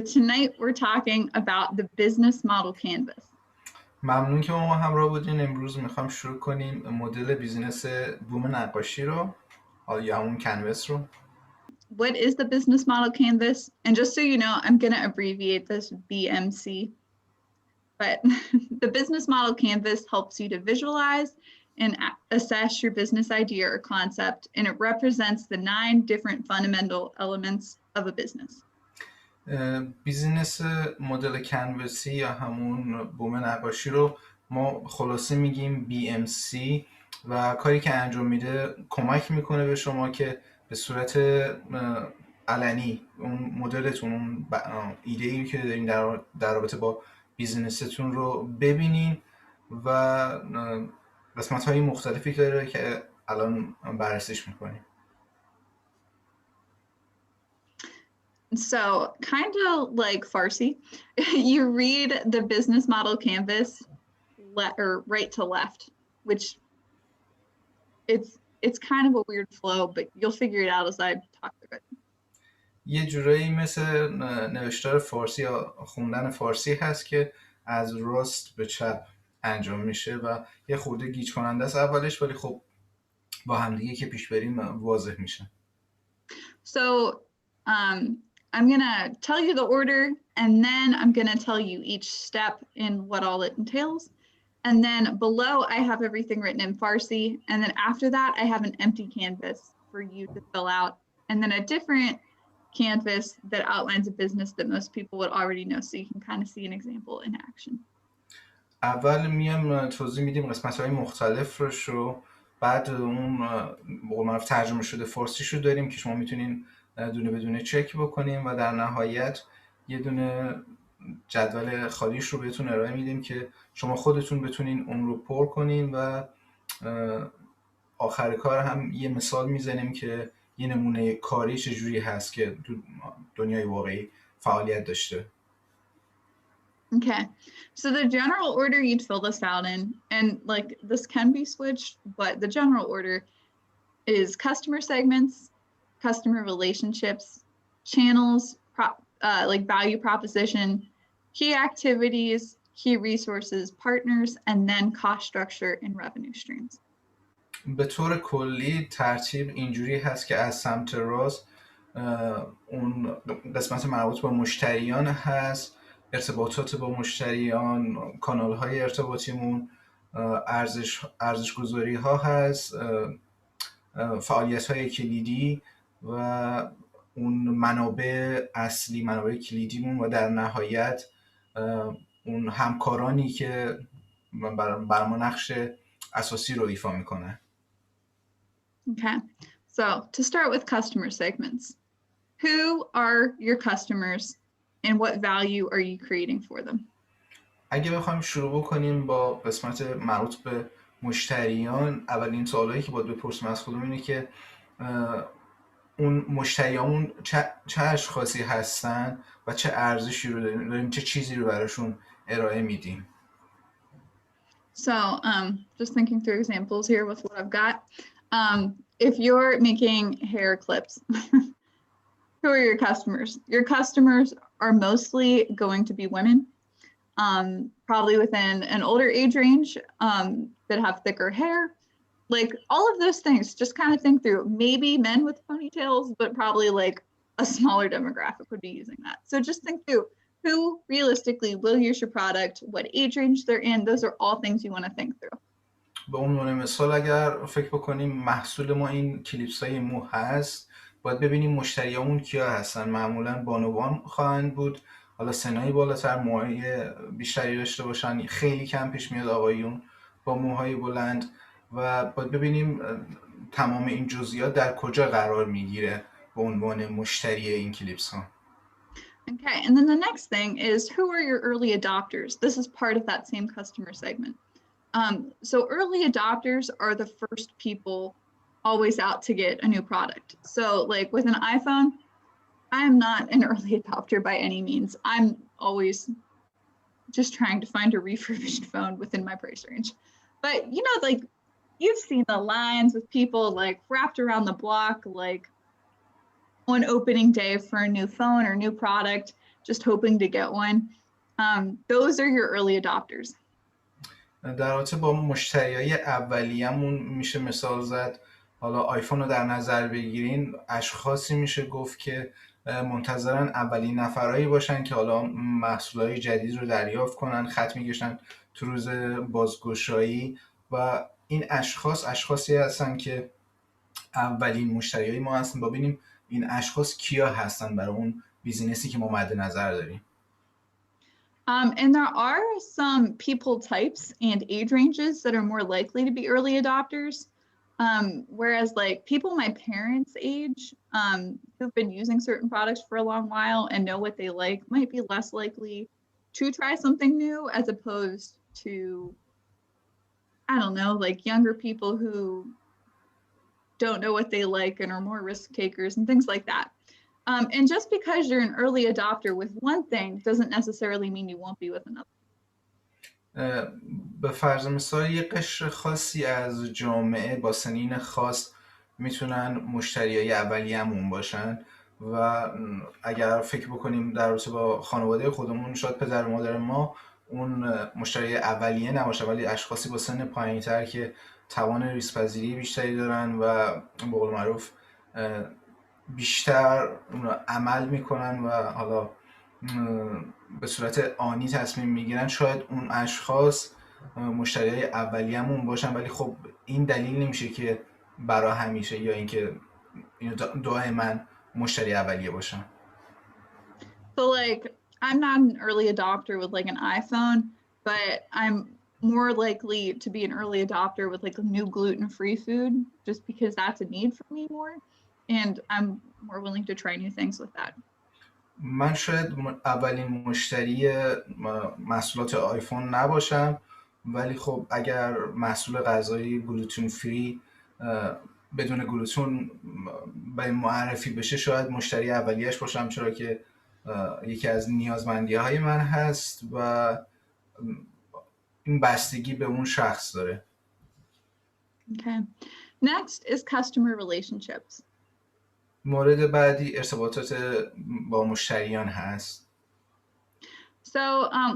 Tonight we're talking about the business model canvas. ممنون که با ما همراه بودین. امروز میخوام شروع کنیم مدل بیزینس بوم نقاشی رو یا همون کنوس رو. What is the business model canvas? And just so you know, I'm going to abbreviate this BMC. But the business model canvas helps you to visualize and assess your business idea or concept, and it represents the 9 different fundamental elements of a business. بیزینس مدل کنوسی یا همون بوم نقاشی رو ما خلاصه میگیم BMC و کاری که انجام میده کمک میکنه به شما که به صورت علنی اون مدلتون، اون ایده‌ای که دارین در رابطه با بیزینستون رو ببینین و قسمت‌های مختلفی داره که الان بررسیش میکنیم. So kind of like Farsi, you read the business model canvas or right to left, which it's kind of a weird flow, but you'll figure it out as I talk through it. یه جورایی مثل نوشتار فارسی یا خوندن فارسی هست که از راست به چپ انجام میشه و یه خورده گیج کننده است اولش، ولی خب با همدیگه که پیش بریم واضح میشه. So I'm gonna tell you the order, and then I'm gonna tell you each step and what all it entails. And then below I have everything written in Farsi, and then after that I have an empty canvas for you to fill out, and then a different canvas that outlines a business that most people would already know, so you can kind of see an example in action. اول میام توضیح میدیم قسمت‌های مختلفش رو، بعد اون معرف ترجمه شده فارسیش رو داریم که شما میتونین دونه بدونه چک بکنیم و در نهایت یه دونه جدول خالیش رو بهتون ارائه میدیم که شما خودتون بتونین اون رو پر کنین و آخر کار هم یه مثال میزنیم که یه نمونه کاری چجوری هست که تو دنیای واقعی فعالیت داشته. Okay, so the general order you'd fill this out in, and like this can be switched, but the general order is customer segments, customer relationships, channels, like value proposition, key activities, key resources, partners, and then cost structure and revenue streams. به طور کلی ترتیب اینجوری هست که از سمت راست اون قسمت مربوط به مشتریان هست، ارتباطات با مشتریان، کانال های ارتباطیمون، ارزش گذاری ها هست، فعالیت های کلیدی و اون منابع اصلی، منابع کلیدیمون و در نهایت اون همکارانی که بر ما نقش اساسی رو ایفا میکنه. Okay, so to start with customer segments, who are your customers and what value are you creating for them? اگه بخوایم شروع بکنیم با قسمت مربوط به مشتریان، اولین سوالایی که باید بپرسیم از خودمون اینه که اون مشتریامون چه اشخاصی هستن و چه ارزشی رو داریم، چه چیزی رو براشون ارائه میدیم. So just thinking through examples here with what I've got. If you're making hair clips, who are your customers? Your customers are mostly going to be women, probably within an older age range, that have thicker hair. Like all of those things, just kind of think through. Maybe men with ponytails, but probably like a smaller demographic would be using that. So just think through who realistically will use your product, what age range they're in. Those are all things you want to think through. به عنوان مثال اگر فکر بکنیم محصول ما این کلیپس های مو هست، باید ببینیم مشتریامون کیا هستن. معمولا بانوان خواهند بود، حالا سنایی بالاتر، موهای بیشتری داشته باشن، خیلی کم پیش میاد آقایون با موهای بلند و باید ببینیم تمام این جزئیات در کجا قرار میگیره به عنوان مشتری این کلیپس ها. Okay, and then the next thing is who are your early adopters? This is part of that same customer segment. So early adopters are the first people always out to get a new product. So like with an iPhone, I'm not an early adopter by any means. I'm always just trying to find a refurbished phone within my price range. But you know, like you've seen the lines with people like wrapped around the block, like on opening day for a new phone or new product. just hoping to get one. Those are your early adopters. در رابطه با مشتریای اولیه‌مون میشه مثال زد. حالا آیفون رو در نظر بگیرین، اشخاصی میشه گفت که منتظرن اولین نفرایی باشن که حالا محصولات جدید رو دریافت کنن، خط میکشن تو روز بازگشایی و این اشخاصی هستن که اولین مشتریای ما هستن. ببینیم این اشخاص کیا هستن برای اون بیزینسی که ما مد نظر داریم. And there are some people types and age ranges that are more likely to be early adopters. Whereas like people my parents' age who've been using certain products for a long while and know what they like might be less likely to try something new as opposed to, I don't know, like younger people who don't know what they like and are more risk takers and things like that. And just because you're an early adopter with one thing doesn't necessarily mean you won't be with another. به فرض مثال یه قشر خاصی از جامعه با سنین خاص میتونن مشتریای اولیه‌مون باشن و اگر فکر بکنیم در رابطه با خانواده خودمون، شاید پدر و مادر ما اون مشتری اولیه نباشه، ولی اشخاصی با سن پایین‌تر که توان ریسک‌پذیری بیشتری دارن و به قول معروف بیشتر عمل میکنن و حالا به صورت آنی تصمیم میگیرن، شاید اون اشخاص مشتریای اولیه‌مون باشن. ولی خب این دلیل نمیشه که برای همیشه یا اینکه دائما مشتری اولیه باشن. So like I'm not an early adopter with like an iPhone, but I'm more likely to be an early adopter with like a new gluten-free food just because that's a need for me more, and I'm more willing to try new things with that. من شاید اولین مشتری محصولات آیفون نباشم، ولی خب اگر محصول غذایی گلوتون فری بدون گلوتون به معرفی بشه شاید مشتری اولیش باشم، چرا که یکی از نیازمندی‌های من هست و این بستگی به اون شخص داره. Okay. Next is customer relationships. مورد بعدی ارتباطات با مشتریان هست. So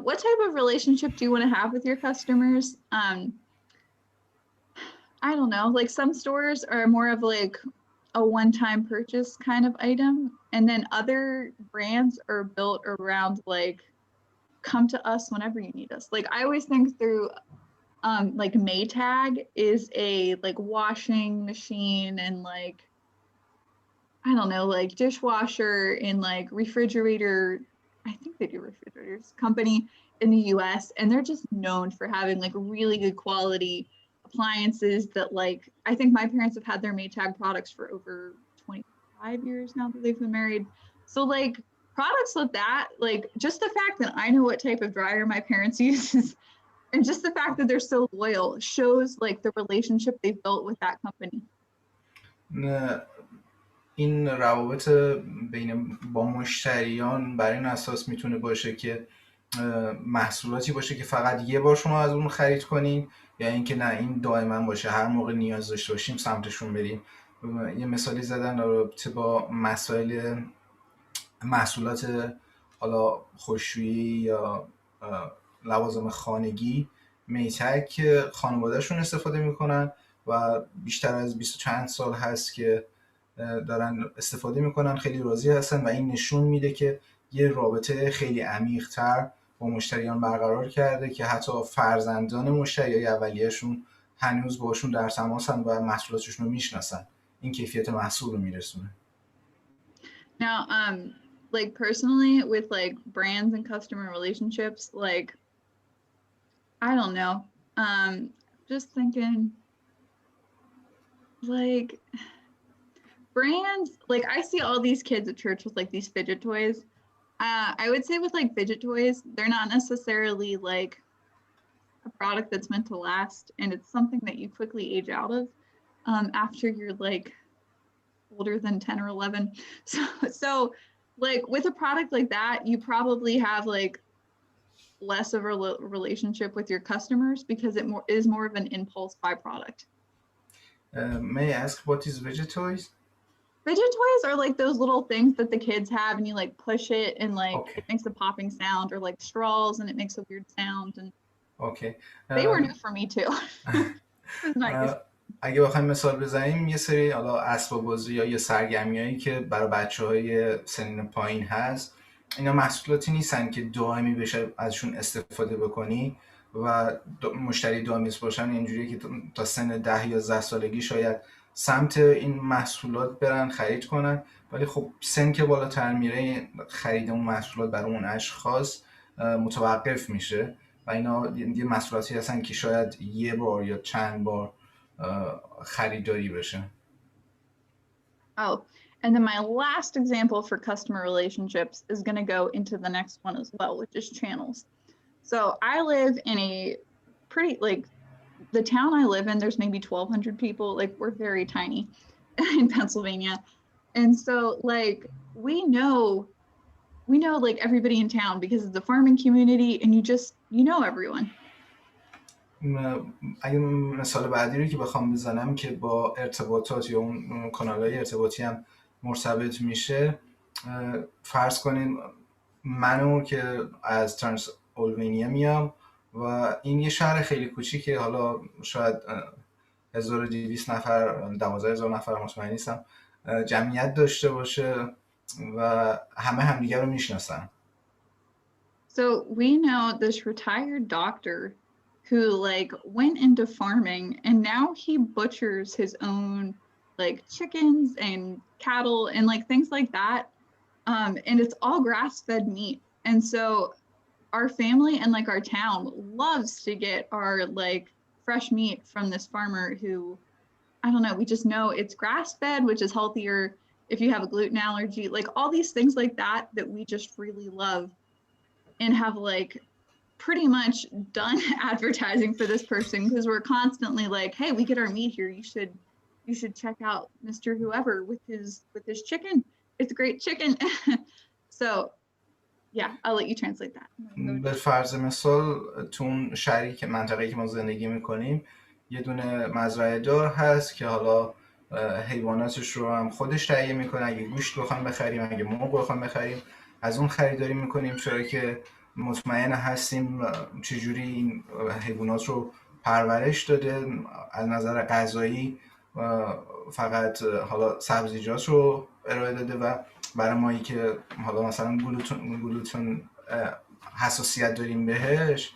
what type of relationship do you want to have with your customers? I don't know, like some stores are more of like a one-time purchase kind of item, and then other brands are built around like come to us whenever you need us. Like I always think through like Maytag is a like washing machine and like I don't know, like dishwasher and like refrigerator, I think they do refrigerators company in the US, and they're just known for having like really good quality appliances that like I think my parents have had their Maytag products for over 25 years now that they've been married. So like products like that, like just the fact that I know what type of dryer my parents use and just the fact that they're so loyal shows like the relationship they've built with that company. این روابط بین با مشتریان بر این اساس میتونه باشه که محصولاتی باشه که فقط یه بار شما از اون خرید کنین، یا اینکه نه این دائما باشه، هر موقع نیاز داشته باشیم سمتشون بریم. یه مثالی زدن در رابطه با مسائل محصولات حالا خشکشویی یا لوازم خانگی، میتک که خانوادهشون استفاده میکنن و بیشتر از 20 چند سال هست که دارن استفاده میکنن، خیلی راضی هستن و این نشون میده که یه رابطه خیلی عمیق‌تر با مشتریان برقرار کرده که حتی فرزندان مشتریای اولیه‌شون هنوز باشون در تماسن و محصولاتشون رو میشناسن. این کیفیت محصول رو میرسونه. Now, like personally with like brands and customer relationships, like I don't know, just thinking like brands, like I see all these kids at church with like these fidget toys. I would say with like fidget toys, they're not necessarily like a product that's meant to last, and it's something that you quickly age out of after you're like older than 10 or 11. So like with a product like that, you probably have like less of a relationship with your customers because it is more of an impulse buy product. May I ask what is fidget toys? Fidget toys are like those little things that the kids have, and you like push it, and like اوکی it makes a popping sound, or like straws, and it makes a weird sound. And اوکی. they were new for me too. It was nice. اگه بخوایم مثال بزنیم یه سری حالا اسباب بازی یا سرگرمیایی که برای بچه‌های سنین پایین هست، اینا محصولاتی نیستن که دائمی بشه ازشون استفاده بکنی و مشتری دائمی باشن. اینجوریه که تا سن 10 یا 11 سالگی شاید سمت این محصولات برن خرید کنن، ولی خب سن که بالاتر میره خرید اون محصولات برای اون اشخاص متوقف میشه و اینا یه محصولاتی هستن که شاید یه بار یا چند بار خریداری بشه. Oh, and then my last example for customer relationships is going to go into the next one as well, which is channels. So I live in a pretty, like, the town I live in, there's maybe 1,200 people. Like, we're very tiny in Pennsylvania. And so, like, we know like everybody in town because it's the farming community, and you know everyone. اگه مثال بعدی رو که بخوام بزنم که با ارتباطات یا اون کانال‌های ارتباطی هم مرتبط میشه، فرض کنین منو که از ترانسیلوانیا میام و این یه شهر خیلی کوچیکه، حالا شاید 1200 نفر 12000 نفر مطمئن نیستم جمعیت داشته باشه و همه همدیگه رو میشناسن. So we know this retired doctor who like went into farming, and now he butchers his own like chickens and cattle and like things like that. And it's all grass-fed meat. And so our family and like our town loves to get our like fresh meat from this farmer who, I don't know, we just know it's grass-fed, which is healthier if you have a gluten allergy, like all these things like that we just really love, and have like pretty much done advertising for this person because we're constantly like, hey, we get our meat here. You should check out Mr. Whoever with his chicken. It's a great chicken. So yeah, I'll let you translate that. به فرض مثال تو اون شهری که منطقه‌ای که ما زندگی میکنیم یه دونه مزرعه دار هست که حالا حیواناتش رو هم خودش تهیه میکنه. اگه گوشت بخوایم بخریم، اگه مرغ بخوایم بخریم، از اون خریداری میکنیم، چرا که مطمئن هستیم چجوری این حیوانات رو پرورش داده. از نظر غذایی فقط حالا سبزیجات رو ارائه داده و برای مایی که حالا مثلا گلوتون حساسیت داریم بهش،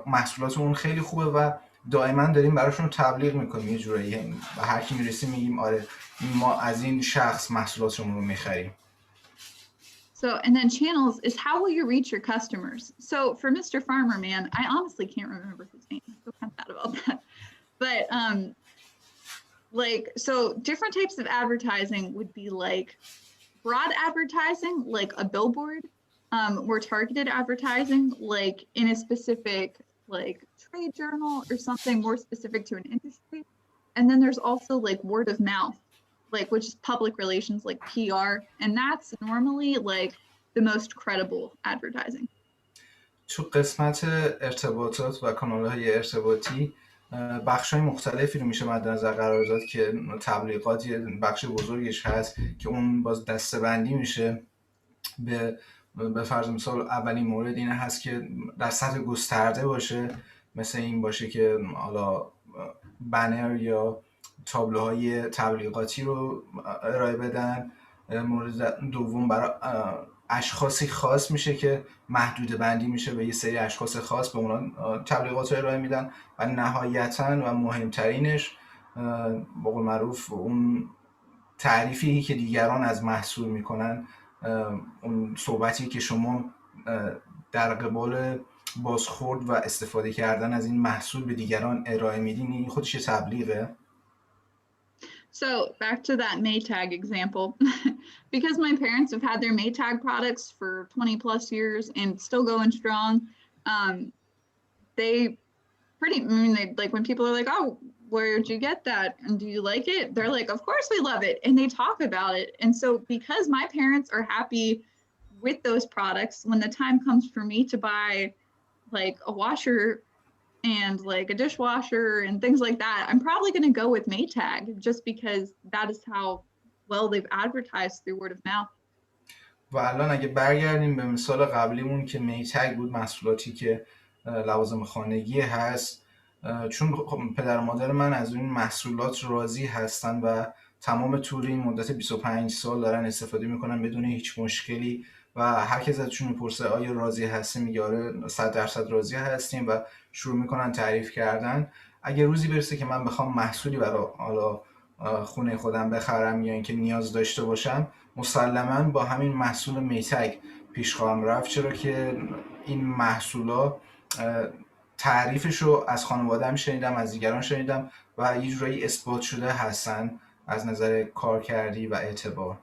محصولات اون خیلی خوبه و دائما داریم براشون تبلیغ میکنیم. یه جورایی و هر کی میرسیم میگیم آره ما از این شخص محصولاتمون رو میخریم. So, and then channels is how will you reach your customers? So for Mr. Farmer Man, I honestly can't remember his name. I feel kind of bad about that. But like, so different types of advertising would be like broad advertising, like a billboard, or targeted advertising, like in a specific like trade journal or something more specific to an industry. And then there's also like word of mouth, like which is public relations, like PR, and that's normally like the most credible advertising. تو قسمت ارتباطات و کانال‌های ارتباطی بخش‌های مختلفی رو میشه مد نظر قرار داد که تبلیغات یه بخش بزرگش هست که اون باز دسته‌بندی میشه. به فرض مثال اولین مورد این هست که در سطح گسترده باشه، مثل این باشه که حالا بنر یا تابلوهای تبلیغاتی رو ارائه بدن. مورد دوم برای اشخاصی خاص میشه که محدوده بندی میشه به یه سری اشخاص خاص، به اونا تبلیغات رو ارائه میدن. و نهایتاً و مهمترینش به قول معروف اون تعریفی که دیگران از محصول میکنن، اون صحبتی که شما در قبال بازخورد و استفاده کردن از این محصول به دیگران ارائه میدین، این خودش یه تبلیغه. So back to that Maytag example, because my parents have had their Maytag products for 20 plus years and still going strong. They pretty, I mean, they like when people are like, oh, where'd you get that? And do you like it? They're like, of course we love it. And they talk about it. And so because my parents are happy with those products, when the time comes for me to buy like a washer and like a dishwasher and things like that, I'm probably going to go with Maytag just because that is how well they've advertised through word of mouth. و الان اگه برگردیم به مثال قبلیمون که میتگ بود، محصولاتی که لوازم خانگی هست، چون پدر و مادر من از این محصولات راضی هستن و تمام طول این مدت 25 سال دارن استفاده میکنن بدون هیچ مشکلی و هر کس ازشون میپرسه آیا راضی هستی، میگه آره 100% راضی هستیم و شروع میکنن تعریف کردن. اگه روزی برسه که من بخوام محصولی برای حالا خونه خودم بخرم یا اینکه نیاز داشته باشم، مسلما با همین محصول میتگ پیش خواهم رفت، چرا که این محصولا تعریفش رو از خانواده‌ام شنیدم، از دیگران شنیدم و یه جورایی اثبات شده هستن از نظر کارکردی و اعتبار.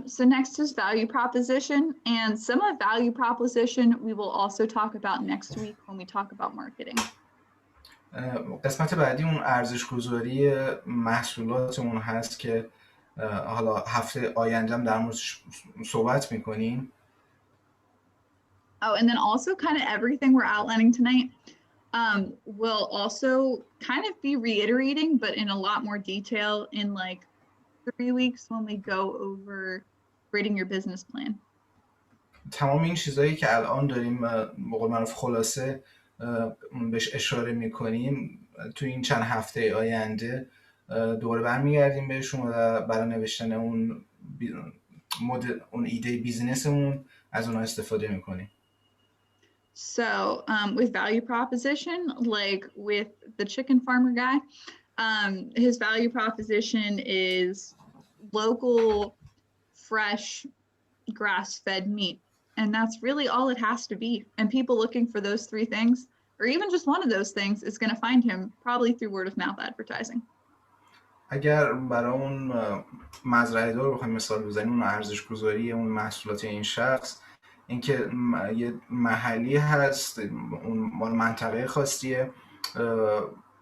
So next is value proposition, and some of value proposition we will also talk about next week when we talk about marketing. قسمت بعدی اون ارزش‌گذاری محصولاتمون هست که حالا هفته آیندهم در موردش صحبت می‌کنیم. Oh, and then also kind of everything we're outlining tonight will also kind of be reiterating, but in a lot more detail in like 3 weeks when we go over creating your business plan. تمام این چیزایی که الان داریم به قول معروف خلاصه بهش اشاره میکنیم تو این چند هفته آینده دوباره برمیگردیم بهشون و برای نوشتن اون اون ایده بیزینسمون از اونها استفاده میکنیم. So with value proposition, like with the chicken farmer guy, his value proposition is local, fresh, grass-fed meat. And that's really all it has to be. And people looking for those 3 things, or even just one of those things, is going to find him probably through word of mouth advertising. اگر برای اون مزرعه دار بخوایم مثال بزنیم، اون ارزش گذاری اون محصولات این شخص اینکه یه محلی هست، اون مال منطقه خاصیه،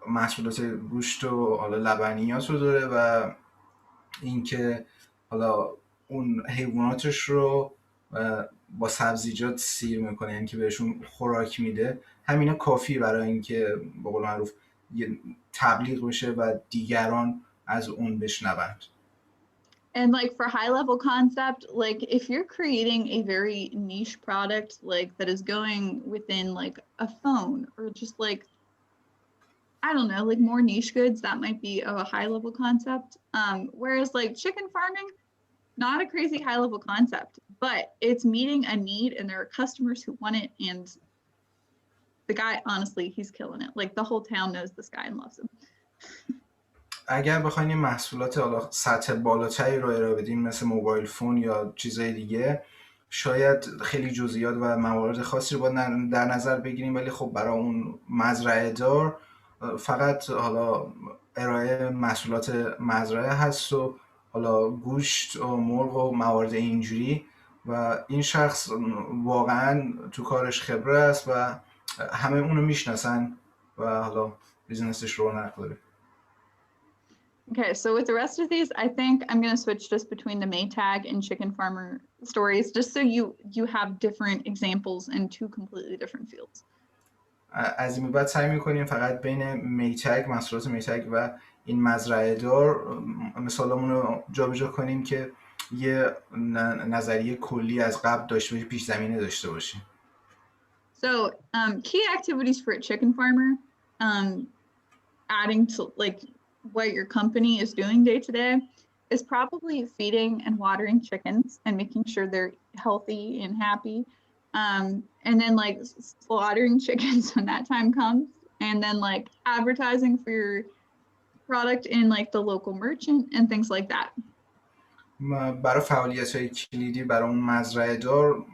محصولات گوشت و حالا لبنیات رو داره و اینکه حالا اون حیواناتش رو با سبزیجات سیر میکنه، یعنی که بهشون خوراک میده. همینا کافی برای اینکه به قول معروف تبلیغ بشه و دیگران از اون بشنوند. And like for high level concept, like if you're creating a very niche product, like that is going within like a phone or just like, I don't know, like more niche goods, that might be a high level concept. Whereas like chicken farming, not a crazy high level concept, but it's meeting a need and there are customers who want it. And the guy, honestly, he's killing it. Like the whole town knows this guy and loves him. اگر بخواین محصولات حالا سطح بالاتری رو ارائه بدیم مثل موبایل فون یا چیزای دیگه، شاید خیلی جزئیات و موارد خاصی رو باید در نظر بگیریم، ولی خب برای اون مزرعه دار فقط حالا ارائه محصولات مزرعه هست و حالا گوشت و مرغ و موارد اینجوری و این شخص واقعا تو کارش خبره است و همه اونو میشناسن و حالا بیزنسش رونق داره. Okay, so with the rest of these, I think I'm going to switch just between the Maytag and chicken farmer stories, just so you have different examples in 2 completely different fields. از این بعد سعی میکنیم فقط بین میتگ، محصولات میتگ و این مزرعه دار مثالمون رو جابجا کنیم که یه نظریه کلی از قبل داشته باشیم، پیش زمینه داشته باشیم. So key activities for a chicken farmer, adding to like what your company is doing day to day, is probably feeding and watering chickens and making sure they're healthy and happy. And then like slaughtering chickens when that time comes, and then like advertising for your product in like the local merchant and things like that. برای فعالیت‌های کلیدی برای اون مزرعه دار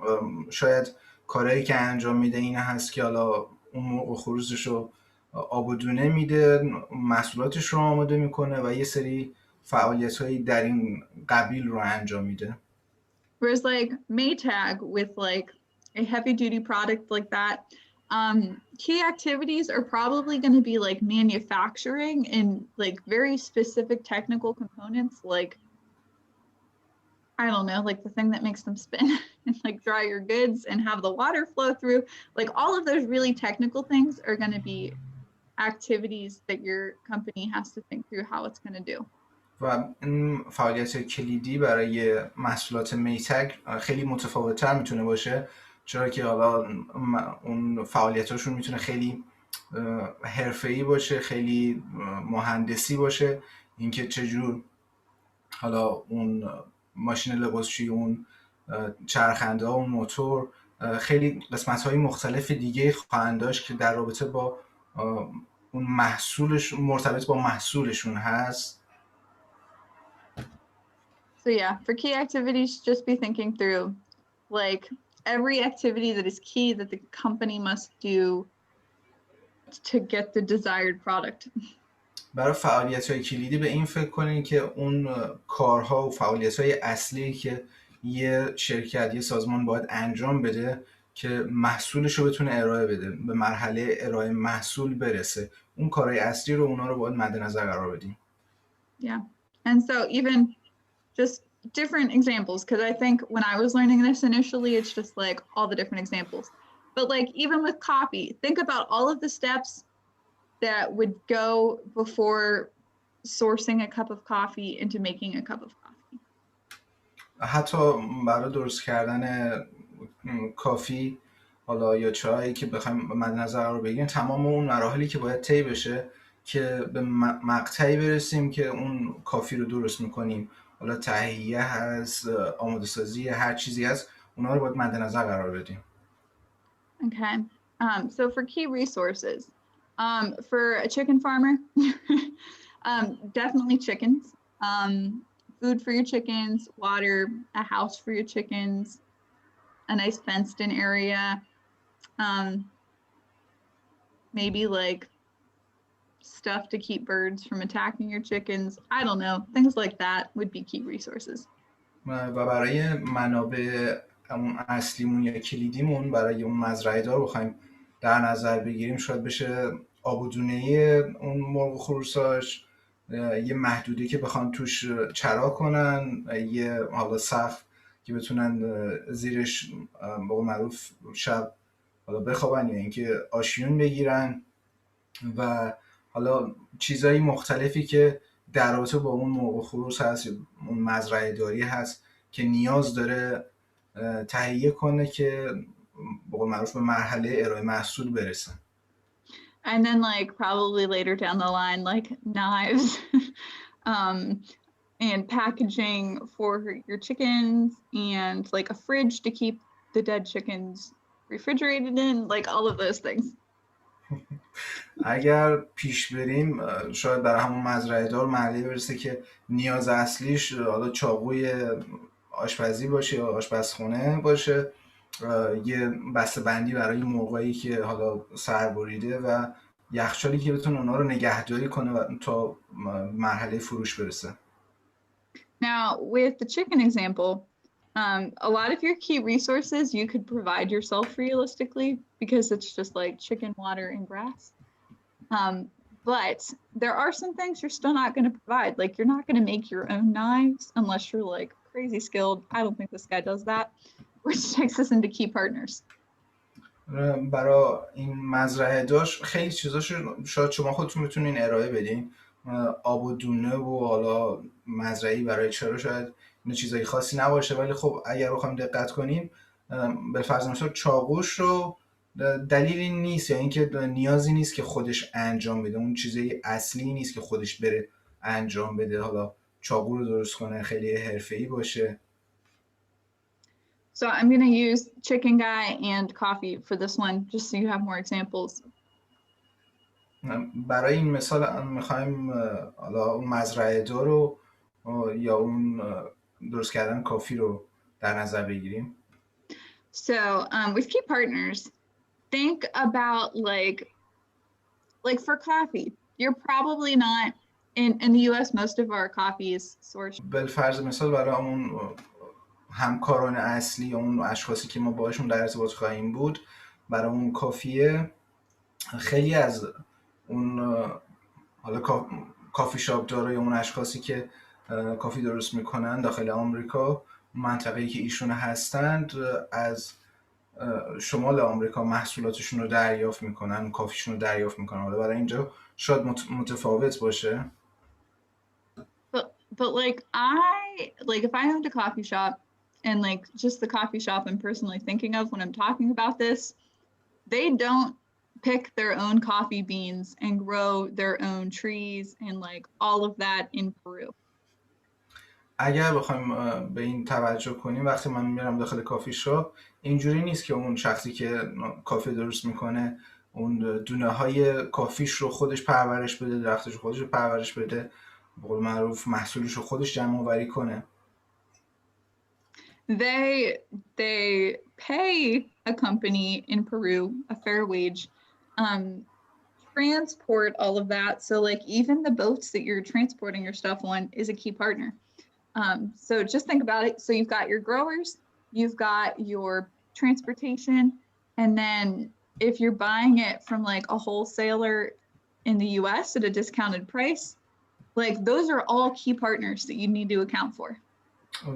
شاید کارهایی که انجام میده این هست که حالا اون مرغ و خروسش رو آب و دونه میده، محصولاتش رو آماده میکنه و یه سری فعالیت‌هایی در این قبیل رو انجام میده. Whereas like Maytag with like a heavy duty product like that, key activities are probably going to be like manufacturing and like very specific technical components, like I don't know, like the thing that makes them spin and like dry your goods and have the water flow through. Like all of those really technical things are going to be activities that your company has to think through how it's going to do. و این فعالیت کلیدی برای محصولات میتگ خیلی متفاوت‌تر میتونه باشه، چرا که حالا اون فعالیتاشون میتونه خیلی حرفه‌ای باشه، خیلی مهندسی باشه، اینکه چجور حالا اون ماشین لباسشویی، اون چرخنده ها، اون موتور، خیلی قسمت های مختلف دیگه خواهند داشت که در رابطه با اون محصولش مرتبط با محصولشون هست. So yeah, for key activities, just be thinking through like every activity that is key that the company must do to get the desired product. برای فعالیت‌های کلیدی به این فکر کنین که اون کارها و فعالیت‌های اصلی که یه شرکت، یه سازمان باید انجام بده که محصولش رو بتونه ارائه بده، به مرحله ارائه محصول برسه، اون کارهای اصلی رو اونا رو باید مد نظر قرار بدیم. Yeah. And so even just different examples, because I think when I was learning this initially, it's just like all the different examples. But like even with coffee, think about all of the steps that would go before sourcing a cup of coffee into making a cup of coffee. حتی برای درست کردن کافی حالا یا چایی که بخوایم مد نظر رو بگیریم، تمام اون مراحلی که باید طی بشه که به مقطعی برسیم که اون کافی رو درست میکنیم، حالا تهیه هست، آماده سازی، هر چیزی هست، اونا رو باید مد نظر قرار بدیم. Okay. So for key resources, for a chicken farmer, definitely chickens, food for your chickens, water, a house for your chickens, a nice fenced in area, maybe like stuff to keep birds from attacking your chickens. I don't know. Things like that would be key resources. و برای منابع اون اصلیمون یا کلیدیمون برای اون مزرعه دار بخوایم در نظر بگیریم، شاید بشه آبودونه‌ای اون مرغ و خروساش، یه محدوده که بخوان توش چرا کنن، یه حالا سقف که بتونن زیرش به قول معروف شب حالا بخوابن یا اینکه آشیون بگیرن، و حالا چیزایی مختلفی که در رابطه با اون مرغ و خروس هست، اون مزرعه داری هست که نیاز داره تهیه کنه که به قول معروف به مرحله ارائه محصول برسه. And then like probably later down the line, like knives and packaging for your chickens, and like a fridge to keep the dead chickens refrigerated in, like all of those things. اگر پیش بریم شاید در همون مزرعه دار مرحله برسه که نیاز اصلیش حالا چاقوی آشپزی باشه یا آشپزخونه باشه، یه بسته‌بندی برای مرغایی که حالا سر بریده و یخچالی که بتونه اونا رو نگهداری کنه و تا مرحله فروش برسه. Now with the chicken example, a lot of your key resources you could provide yourself realistically because it's just like chicken, water, and grass. But there are some things you're still not going to provide. Like you're not going to make your own knives unless you're like crazy skilled. I don't think this guy does that, which takes us into key partners. برای این مزرعه داشت خیلی چیزاشو شاید شما خودتون بتونین ارائه بدین، آب و دونه و حالا مزرعه‌ای برای چرا شاید این چیزای خاصی نباشه، ولی خب اگر بخوایم دقت کنیم به فرض مثال چاقوش رو دلیلی نیست یا اینکه نیازی نیست که خودش انجام بده، اون چیزای اصلی نیست که خودش بره انجام بده، حالا چاقو رو درست کنه خیلی حرفه‌ای باشه. So I'm going to use chicken guy and coffee for this one, just so you have more examples. برای این مثال میخوایم حالا اون مزرعه دار رو یا اون درست کردن کافی رو در نظر بگیریم. So with key partners, think about like for coffee, you're probably not in the US. Most of our coffee is sourced. بالفرض مثال برای اون همکاران اصلی، اون اشخاصی که ما باشون در ارتباط خواهیم بود برای اون کافیه، خیلی از اون حالا کافی شاپ دارای اون اشخاصی که کافی درست میکنن داخل آمریکا، منطقه‌ای که ایشون هستند، از شمال آمریکا محصولاتشون رو دریافت میکنن، کافیشون رو دریافت میکنن. حالا برای اینجا شاید متفاوت باشه. but like if I owned a coffee shop and like just the coffee shop I'm personally thinking of when I'm talking about this, they don't pick their own coffee beans and grow their own trees and like all of that in Peru. اگر بخوایم به این توجه کنیم، وقتی من میرم داخل کافی شاپ، اینجوری نیست که اون شخصی که کافی درست میکنه اون دونه های کافیش رو خودش پرورش بده، درختش رو خودش پرورش بده، به قول معروف محصولش رو خودش جمع آوری کنه. They pay a company in Peru a fair wage, um, transport all of that. So like even the boats that you're transporting your stuff on is a key partner. So just think about it. So you've got your growers, you've got your transportation, and then if you're buying it from like a wholesaler in the US at a discounted price, like those are all key partners that you need to account for.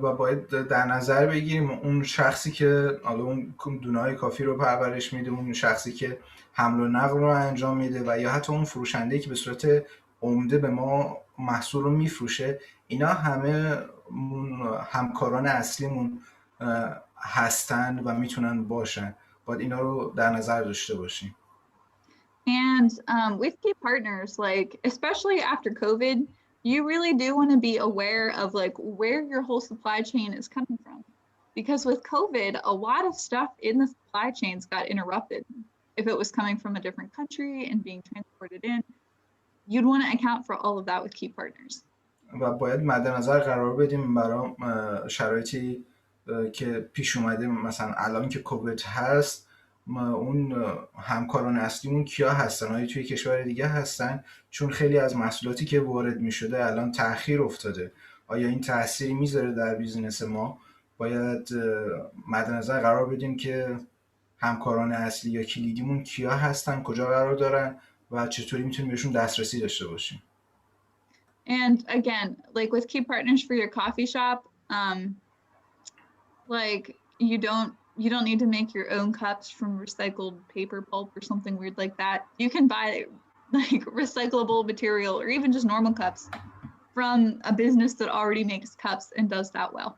و باید در نظر بگیریم اون شخصی که حالا اون دونه‌های کافی رو پرورش میده، اون شخصی که حمل و نقل رو انجام میده و یا حتی اون فروشنده‌ای که به صورت عمده به ما محصول رو میفروشه، اینا همه همکاران اصلیمون هستن و میتونن باشن. باید اینا رو در نظر داشته باشیم. And with key partners, like especially after COVID, you really do want to be aware of like where your whole supply chain is coming from. Because with COVID, a lot of stuff in the supply chains got interrupted. If it was coming from a different country and being transported in, you'd want to account for all of that with key partners. و باید مد نظر قرار بدیم برای شرایطی که پیش اومده، مثلا الان که کووید هست، اون همکاران اصلیمون کیا هستن؟ آیا توی کشور دیگه هستن؟ چون خیلی از محصولاتی که وارد می شده الان تأخیر افتاده. آیا این تأثیری میذاره در بیزینس ما؟ باید مد نظر قرار بدیم که همکاران اصلی یا کلیدیمون کیا هستن، کجا قرار دارن و چطوری میتونیم بهشون دسترسی داشته باشیم. And again, like with key partners for your coffee shop, like you don't need to make your own cups from recycled paper pulp or something weird like that. You can buy like recyclable material or even just normal cups from a business that already makes cups and does that well.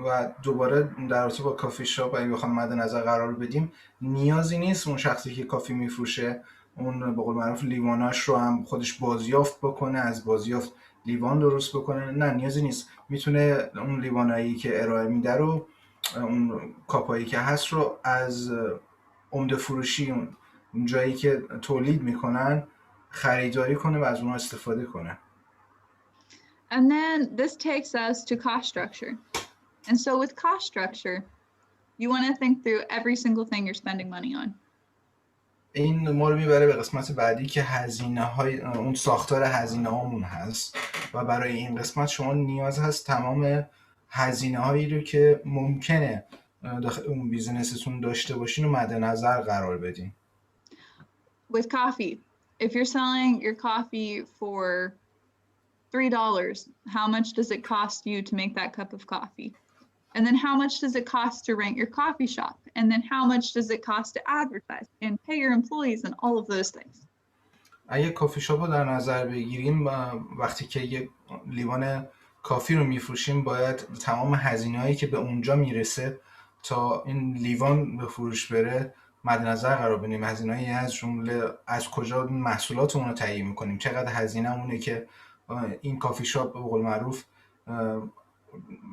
و دوباره در رابطه با کافی شاپ اگه بخوام مد نظر قرار بدیم، نیازی نیست اون شخصی که کافی میفروشه اون به قول معروف لیواناش رو هم خودش بازیافت بکنه، از بازیافت لیوان درست بکنه. نه، نیازی نیست. میتونه اون لیوانایی که ارائه میده رو، اون کاپایی که هست رو از عمده فروشی، اون جایی که تولید میکنن خریداری کنه و از اونها استفاده کنه. And then this takes us to cost structure. And so with cost structure, you want to think through every single thing you're spending money on. این ما رو میبره به قسمت بعدی که هزینه های اون ساختار هزینه هامون هست و برای این قسمت شما نیاز هست تمام هزینه هایی رو که ممکنه داخل اون بیزنستون داشته باشین رو مد نظر قرار بدین. With coffee, if you're selling your coffee for $3, how much does it cost you to make that cup of coffee? And then how much does it cost to rent your coffee shop? And then how much does it cost to advertise and pay your employees and all of those things? اگه کافی شاپ رو در نظر بگیریم، وقتی که یک لیوان کافی رو میفروشیم باید تمام هزینه‌هایی که به اونجا میرسه تا این لیوان به فروش بره مد نظر قرار بدیم. هزینه‌ای از جمله از کجا محصولاتمون رو تهیه می‌کنیم، چقدر هزینه‌مونه که این کافی شاپ به قول معروف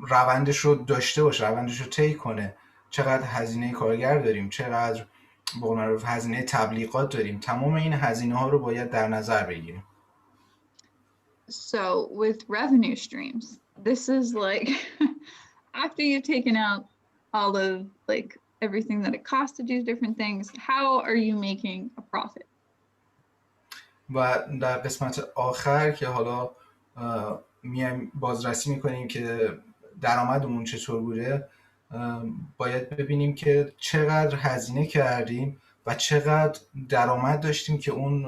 روندش رو داشته باشه، روندش رو طی کنه، چقدر هزینه کارگر داریم، چقدر به قول معروف هزینه تبلیغات داریم. تمام این هزینه ها رو باید در نظر بگیریم. So with revenue streams, this is like after you've taken out all of like everything that it costs to do different things, how are you making a profit? و در قسمت آخر که حالا میایم بازرسی میکنیم که درآمدمون چطور بوده، باید ببینیم که چقدر هزینه کردیم و چقدر درآمد داشتیم که اون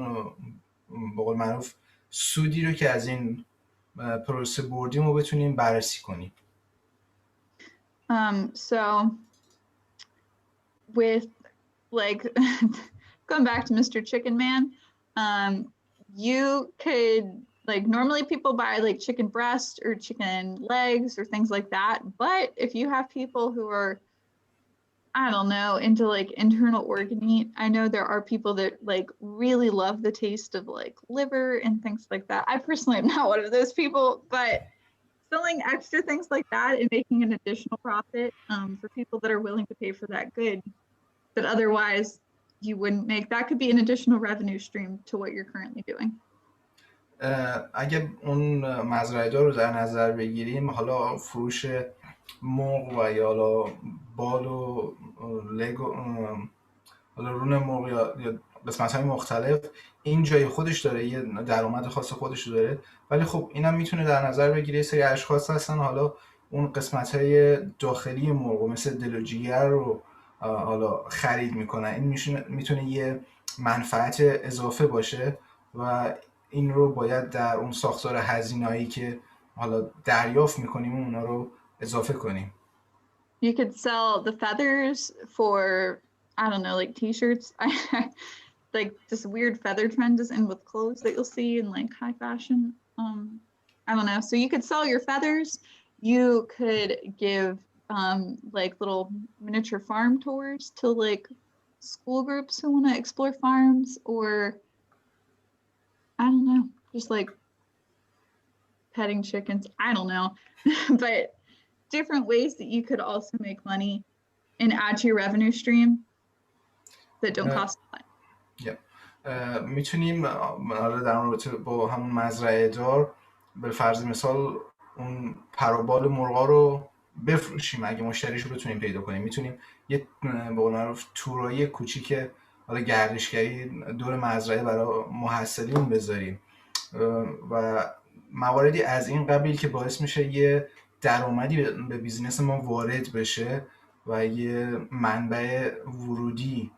به قول معروف سودی رو که از این پروسه بردیم رو بتونیم بررسی کنیم. So with like going back to Mr. Chicken Man, you could Like normally people buy like chicken breast or chicken legs or things like that. But if you have people who are, I don't know, into like internal organ meat, I know there are people that like really love the taste of like liver and things like that. I personally am not one of those people, but selling extra things like that and making an additional profit for people that are willing to pay for that good that otherwise you wouldn't make, that could be an additional revenue stream to what you're currently doing. اگه اون مزرعه دار رو در نظر بگیریم، حالا فروش مرغ و یا حالا بال و لگ و حالا رون مرغ یا قسمت های مختلف، این جای خودش داره، یه درآمد خاص خودش داره. ولی خب اینم میتونه در نظر بگیره یه سری اشخاص هستن حالا اون قسمت های داخلی مرغ مثل دل و جیگر رو حالا خرید میکنن. این میتونه یه منفعت اضافه باشه و این رو باید در اون ساختار هزینه‌ای که حالا دریافت میکنیم اونا رو اضافه کنیم. You could sell the feathers for, I don't know, like t-shirts. Like this weird feather trend is in with clothes that you'll see in like high fashion. I don't know. So you could sell your feathers. You could give like little miniature farm tours to like school groups who want to explore farms, or I don't know, just like petting chickens. I don't know. But different ways that you could also make money and add to your revenue stream that don't cost a lot. میتونیم در رابطه با همون مزرعه دار به فرض مثال اون پروبال مرغا رو بفروشیم اگه مشتریش رو بتونیم پیدا کنیم. میتونیم یه به قول معروف تورایی کوچیک حالا گردشگری دور مزرعه برای محصلین بذاریم و مواردی از این قبیل که باعث میشه یه درآمدی به بیزینس ما وارد بشه و یه منبع ورودی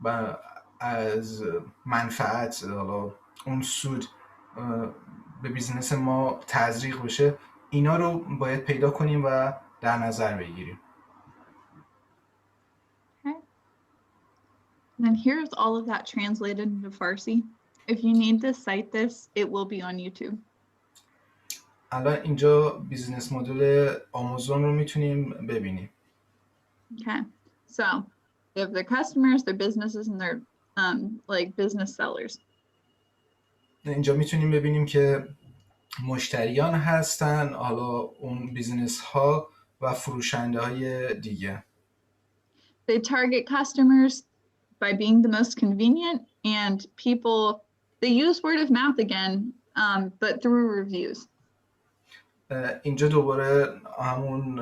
و از منفعت، حالا اون سود به بیزینس ما تزریق بشه. اینا رو باید پیدا کنیم و در نظر بگیریم. Okay. And then here's all of that translated into Farsi. If you need to cite this, it will be on YouTube. الان اینجا بیزینس مدل آمازون رو میتونیم ببینیم. Okay. So they have their customers, their businesses, and their like business sellers. اینجا میتونیم ببینیم که مشتریان هستن، حالا اون بیزینس ها و فروشنده های دیگه. They target customers by being the most convenient, and people, they use word of mouth again, but through reviews. اینجا دوباره همون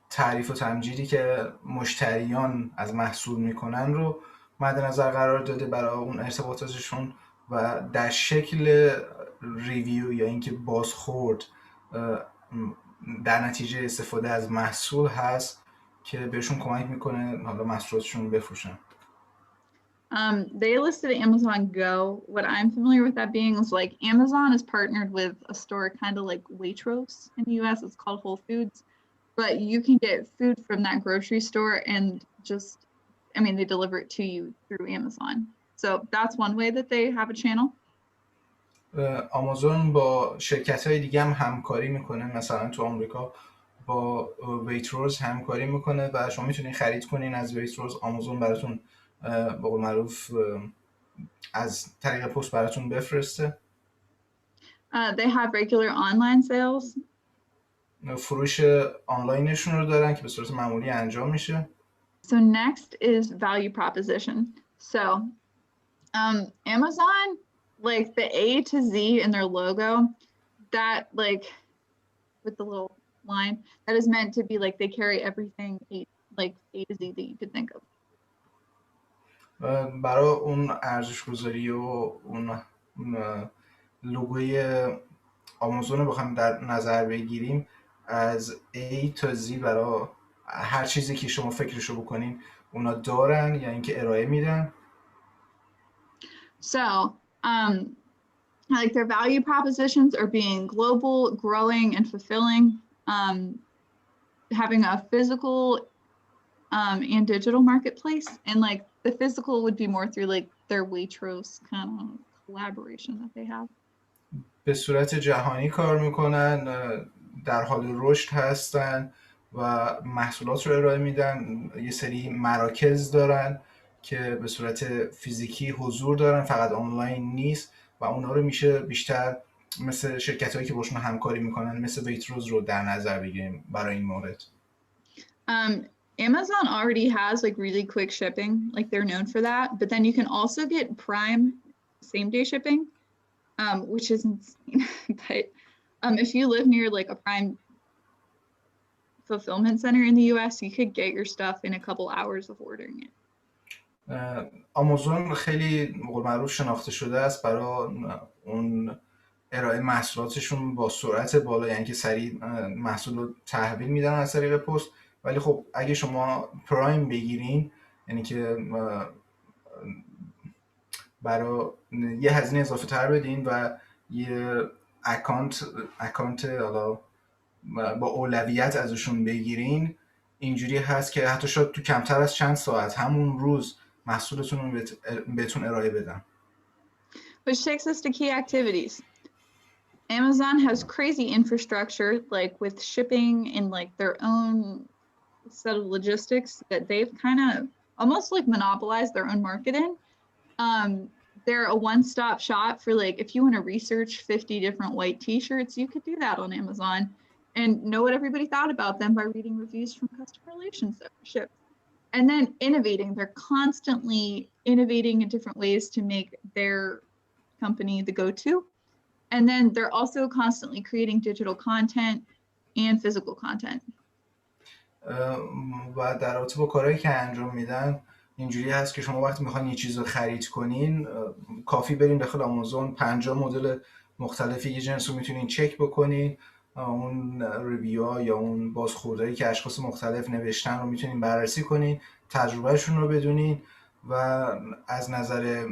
تعریف و تمجیدی که مشتریان از محصول میکنن رو مد نظر قرار داده برای اون ارتباطاتشون و در شکل ریویو یا اینکه بازخورد در نتیجه استفاده از محصول هست که بهشون کمک میکنه حالا محصولاتشون بفروشن. They listed Amazon Go. What I'm familiar with that being is like Amazon is partnered with a store kind of like Waitrose in the US. It's called Whole Foods. But you can get food from that grocery store and just, I mean, they deliver it to you through Amazon. So that's one way that they have a channel. آمازون با شرکت‌های دیگه هم همکاری میکنه، مثلا تو آمریکا با ویتروز همکاری میکنه و شما میتونین خرید کنین از ویتروز. آمازون براتون به قول معروف از طریق پست براتون بفرسته. They have regular online sales. فروش آنلاینشون رو دارن که به صورت معمولی انجام میشه. So next is value proposition. So Amazon, like the A to Z in their logo, that like with the little line, that is meant to be like they carry everything like A to Z that you could think of. برای اون ارزش گذاری و اون لوگوی آمازون رو بخوایم در نظر بگیریم، از A تا Z برای هر چیزی که شما فکرشو بکنین اونا دارن یا اینکه ارائه میدن. So like their value propositions are being global, growing, and fulfilling, having a physical and digital marketplace. And like the physical would be more through like their Waitrose kind of collaboration that they have. به صورت جهانی کار میکنن، در حال رشد هستن و محصولات رو ارائه میدن. یه سری مراکز دارن که به صورت فیزیکی حضور دارن، فقط آنلاین نیست و اونا رو میشه بیشتر مثل شرکت هایی که باشون همکاری میکنن مثل ویتروز رو در نظر بگیریم برای این مورد. Amazon already has like really quick shipping, like they're known for that, but then you can also get Prime same day shipping, which is insane. But if you live near like a Prime fulfillment center in the US, you could get your stuff in a couple hours of ordering it. آمازون خیلی به قول معروف شناخته شده است برای اون ارائه محصولاتشون با سرعت بالا، یعنی که سریع محصول رو تحویل میدن از طریق پست. ولی خب اگه شما پرایم بگیرین، یعنی که برای یه هزینه اضافه تر بدین و یه اکانت حالا با اولویت ازشون بگیرین، اینجوری هست که حتی شاید تو کمتر از چند ساعت همون روز محصولتون رو بهتون ارائه بدن. Which takes us to key activities. Amazon has crazy infrastructure, like with shipping and like their own set of logistics that they've kind of almost like monopolized their own marketing. They're a one-stop shop for like, if you want to research 50 different white t-shirts, you could do that on Amazon and know what everybody thought about them by reading reviews from customer relationship. And then innovating, they're constantly innovating in different ways to make their company the go-to. And then they're also constantly creating digital content and physical content. و در رابطه با کارهایی که انجام میدن اینجوری هست که شما وقتی میخواین یه چیز رو خرید کنین، کافی برین داخل آمازون 50 مدل مختلف یه جنس رو میتونین چک بکنین، اون ریویوها یا اون بازخوردهایی که اشخاص مختلف نوشتن رو میتونین بررسی کنین، تجربهشون رو بدونین و از نظر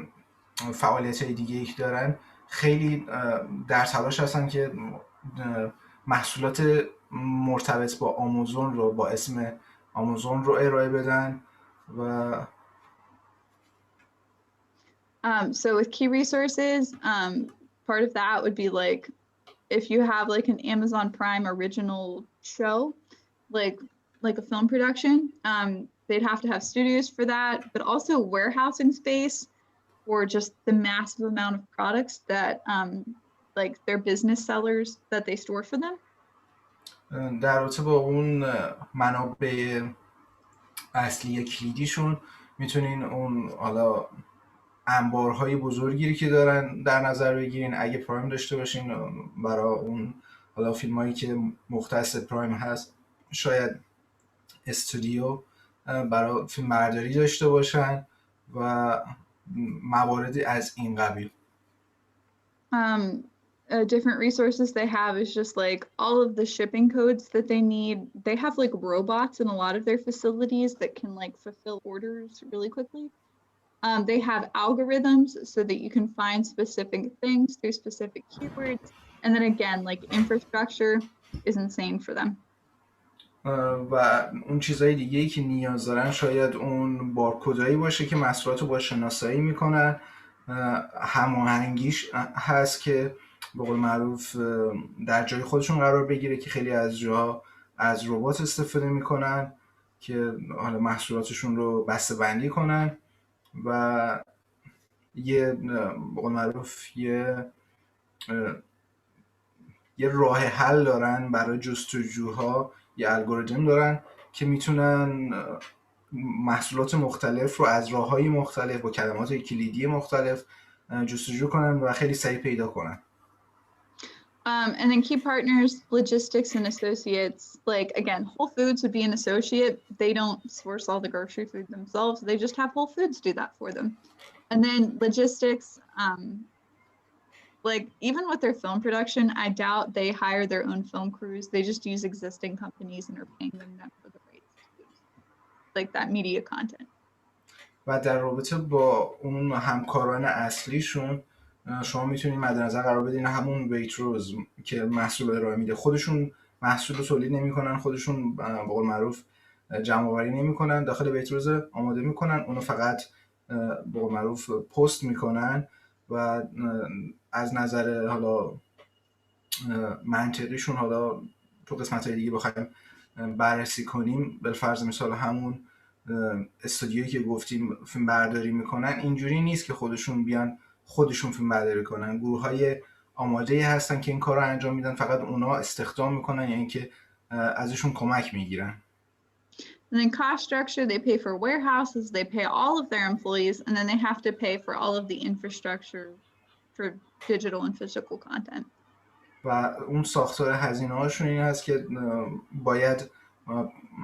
فعالیت‌های دیگه‌ای که دارن خیلی در تلاش هستن که محصولات مرتبط با آمازون رو با اسم آمازون رو ارائه بدن و So with key resources, part of that would be like if you have like an Amazon Prime original show, like a film production, they'd have to have studios for that, but also warehousing space for just the massive amount of products that like their business sellers that they store for them. در رابطه با اون منابع اصلی کلیدیشون میتونین اون حالا انبارهای بزرگی که دارن در نظر بگیرین. اگه پرایم داشته باشین برای اون حالا فیلمایی که مختص پرایم هست، شاید استودیو برای فیلم برداری داشته باشن و مواردی از این قبیل. Different resources they have is just like all of the shipping codes that they need. They have like robots in a lot of their facilities that can like fulfill orders really quickly. They have algorithms so that you can find specific things through specific keywords. And then again, like infrastructure is insane for them. و اون چیزهای دیگه‌ای که نیاز دارن شاید اون بارکدایی باشه که محصولات رو با شناسایی میکنن. هماهنگیش هست که به قول معروف در جای خودشون قرار بگیره که خیلی از جاها از ربات استفاده میکنن که حالا محصولاتشون رو بسته‌بندی کنن و یه به قول معروف یه راه حل دارن برای جستجوها، یه الگوریتم دارن که میتونن محصولات مختلف رو از راههای مختلف با کلمات کلیدی مختلف جستجو کنن و خیلی سریع پیدا کنن. And then key partners, logistics and associates, like again, Whole Foods would be an associate. They don't source all the grocery food themselves. They just have Whole Foods do that for them. And then logistics, like even with their film production, I doubt they hire their own film crews. They just use existing companies and are paying them for the rights to use like that media content. و در رابطه با اون همکاران اصلیشون شما میتونید مد نظر قرار بدین همون ویتروز که محصول ارائه میده، خودشون محصول رو تولید نمیکنن، خودشون به قول معروف جمع آوری نمیکنن، داخل ویتروز آماده میکنن، اونو فقط به قول معروف پست میکنن و از نظر حالا منطقیشون حالا تو قسمت‌های دیگه بخوایم بررسی کنیم، بالفرض مثال همون استودیویی که گفتیم فیلم برداری میکنن، اینجوری نیست که خودشون بیان خودشون فیلم برداری کنن. گروه‌های آماده‌ای هستن که این کار رو انجام میدن، فقط اونا استخدام میکنن، یعنی که ازشون کمک میگیرن. And then cost structure, they pay for warehouses, they pay all of their employees, and then they have to pay for all of the infrastructure for digital and physical content. و اون ساختار هزینه هاشون این هست که باید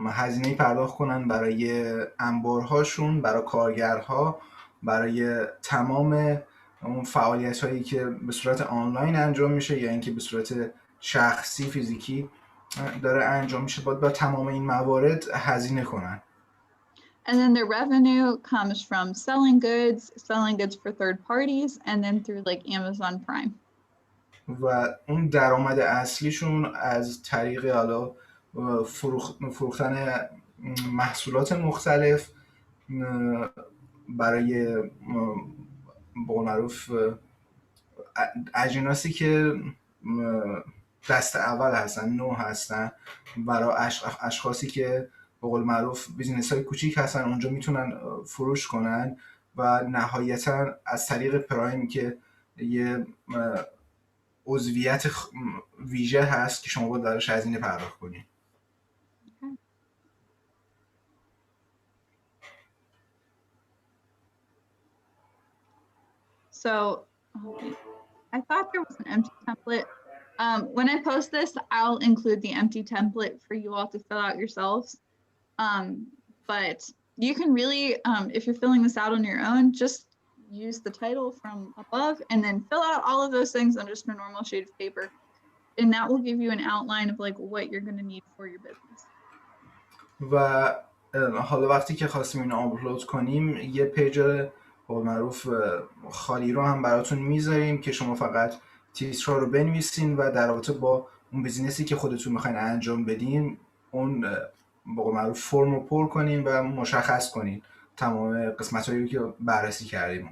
هزینه پرداخت کنن برای انبارهاشون، برای کارگرها، برای تمام اون فعالیت هایی که به صورت آنلاین انجام میشه یا اینکه به صورت شخصی فیزیکی داره انجام میشه، باید با تمام این موارد هزینه کنن. And then their revenue comes from selling goods for third parties, and then through like Amazon Prime. و اون درآمد اصلیشون از طریق حالا فروختن محصولات مختلف برای به قول معروف اجناسی که دست اول هستن، نو هستن، برای اشخاصی که به قول معروف بیزینس های کوچیک هستن، اونجا میتونن فروش کنن. و نهایتا از طریق پرایم که یه عضویت ویژه هست که شما باید براش هزینه پرداخت کنید. So I thought there was an empty template. When I post this, I'll include the empty template for you all to fill out yourselves. But you can really, if you're filling this out on your own, just use the title from above and then fill out all of those things on just a normal sheet of paper. And that will give you an outline of like what you're going to need for your business. و حالا وقتی که خواستیم اینو آپلود کنیم، یه پیج معروف خالی رو هم براتون میذاریم که شما فقط تیترها رو بنویسین و در رابطه با اون بیزینسی که خودتون میخواین انجام بدین اون به قول معروف فرم رو پر کنین و مشخص کنین تمام قسمت‌هایی که بررسی کردیم.